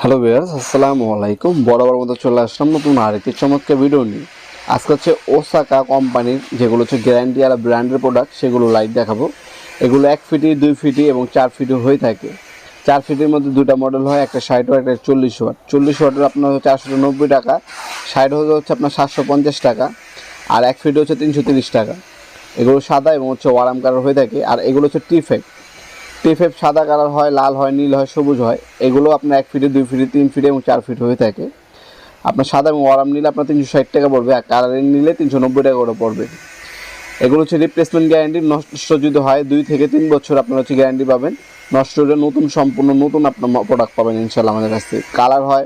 Hello viewers, আসসালামু আলাইকুম। বরাবর মতো চলে আসলাম নতুন আরেকটি চমৎকার ভিডিও নিয়ে। আজকে হচ্ছে ওসাকা কোম্পানির যেগুলো হচ্ছে গ্যারান্টি আর ব্র্যান্ডের প্রোডাক্ট সেগুলো লাইভ দেখাবো। এগুলো 1 ফিটি, 2 ফিটি এবং 4 ফিটি হয়ে থাকে। 4 ফিটের মধ্যে দুটা মডেল হয়, একটা 60 ওয়াট, একটা 40 ওয়াট। 40 ওয়াটের আপনার হচ্ছে 490 টাকা, 60 হচ্ছে আপনার 750 টাকা, আর 1 ফিট হচ্ছে 330 টাকা। এগুলো সাদা এবং হচ্ছে ওয়ারাম কালার হয়ে থাকে। আর এগুলো হচ্ছে টিফেপ সাদা কালার হয়, লাল হয়, নীল হয়, সবুজ হয়। এগুলো আপনার 1 ফিটে, 2 ফিটে, 3 ফিটে এবং 4 ফিট হয়ে থাকে। আপনার সাদা এবং ওয়ারাম নিলে আপনার 360 টাকা পড়বে, আর কালারিং নিলে 390 টাকা করে পড়বে। এগুলো হচ্ছে রিপ্লেসমেন্ট গ্যারান্টি। নষ্ট যদি হয় 2 থেকে 3 বছর আপনার হচ্ছে গ্যারান্টি পাবেন। নষ্ট হলে সম্পূর্ণ নতুন আপনার প্রোডাক্ট পাবেন ইনশাল্লাহ আমাদের কাছ থেকে। কালার হয়,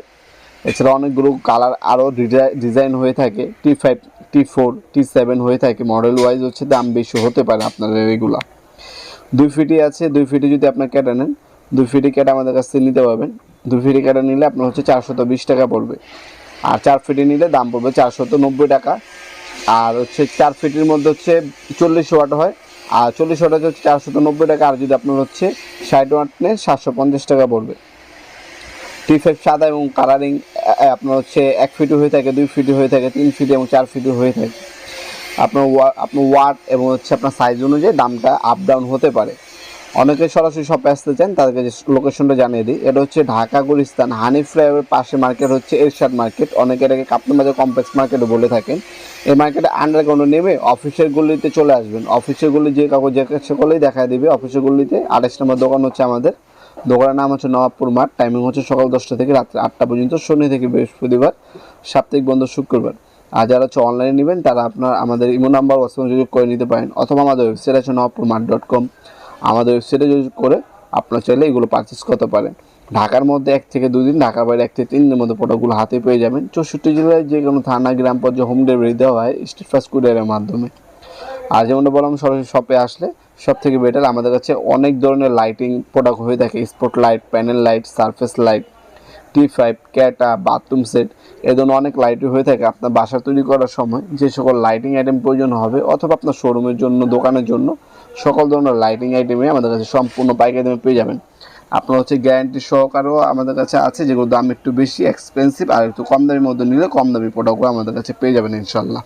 এছাড়া অনেকগুলো কালার আরও ডিজাইন হয়ে থাকে। T5, T4, T7 হয়ে থাকে। মডেল ওয়াইজ হচ্ছে দাম বেশি হতে পারে আপনাদের এগুলা। 2 ফিটি আছে, 2 ফিটি যদি আপনার কেটে নেন, 2 ফিটি কেটে আমাদের কাছ থেকে নিতে পারবেন। 2 ফিটি কেটে নিলে আপনার হচ্ছে 420 টাকা পড়বে। আর 4 ফিটি নিলে দাম পড়বে 490 টাকা। আর হচ্ছে 4 ফিটির মধ্যে হচ্ছে 40 ওয়াট হয়, আর 40 ওয়াট হচ্ছে 490 টাকা। আর যদি আপনার হচ্ছে 60 ওয়াট নেন 750 টাকা পড়বে। T5 সাদা এবং কালারিং আপনার হচ্ছে 1 ফিটি হয়ে থাকে, 2 ফিটি হয়ে থাকে, 3 ফিটি এবং 4 ফিটি হয়ে থাকে। আপনার ওয়াট এবং হচ্ছে আপনার সাইজ অনুযায়ী দামটা আপ ডাউন হতে পারে। অনেকে সরাসরি শপে আসতে চান, তাদেরকে যে লোকেশনটা জানিয়ে দিই। এটা হচ্ছে ঢাকা গুলিস্তান হানিফ ফ্লাইওভারের পাশে মার্কেট হচ্ছে এরশাদ মার্কেট। অনেকে এটাকে কাপ্তান বাজার কমপ্লেক্স মার্কেটও বলে থাকেন। এই মার্কেটে আন্ডারগ্রাউন্ডে নেমে অফিসের গলিতে চলে আসবেন। অফিসের গলি যে কাগজ যে সকলেই দেখা দিবে। অফিসের গলিতে 28 নম্বর দোকান হচ্ছে আমাদের। দোকানের নাম হচ্ছে নবাবপুর মাঠ। টাইমিং হচ্ছে সকাল 10টা থেকে রাত্রে 8টা পর্যন্ত, শনি থেকে বৃহস্পতিবার, সাপ্তাহিক বন্ধ শুক্রবার। আর যারা হচ্ছে অনলাইনে নেবেন তারা আপনার আমাদের ইমো নাম্বার হোয়াটসঅ্যাপে যোগাযোগ করে নিতে পারেন, অথবা আমাদের ওয়েবসাইট আছে nawapurmart.com। আমাদের ওয়েবসাইটে যোগাযোগ করে আপনারা চাইলে এগুলো পারচেস করতে পারেন। ঢাকার মধ্যে 1 থেকে 2 দিন, ঢাকার বাইরে 1 থেকে 3 দিনের মধ্যে প্রোডাক্টগুলো হাতে পেয়ে যাবেন। 64 জেলায় যে কোনো থানা, গ্রাম পর্যায়ে হোম ডেলিভারি দেওয়া হয় স্টেট ফাস্ট কুরিয়ারের মাধ্যমে। আর যেমনটা বললাম, সরাসরি শপে আসলে সব থেকে বেটার। আমাদের কাছে অনেক ধরনের লাইটিং প্রোডাক্ট হয়ে থাকে। Spot light, panel light, surface light, T5, ক্যাটা, বাথরুম সেট, এ ধরনের অনেক লাইটই হয়ে থাকে। আপনার বাসা তৈরি করার সময় যে সকল লাইটিং আইটেম প্রয়োজন হবে, অথবা আপনার শোরুমের জন্য, দোকানের জন্য, সকল ধরনের লাইটিং আইটেমই আমাদের কাছে সম্পূর্ণ পাইকারি দামে পেয়ে যাবেন। আপনার হচ্ছে গ্যারান্টি সহকারেও আমাদের কাছে আছে, যেগুলো দাম একটু বেশি এক্সপেন্সিভ। আর একটু কম দামের মধ্যে নিলে কম দামি প্রোডাক্টগুলো আমাদের কাছে পেয়ে যাবেন ইনশাল্লাহ।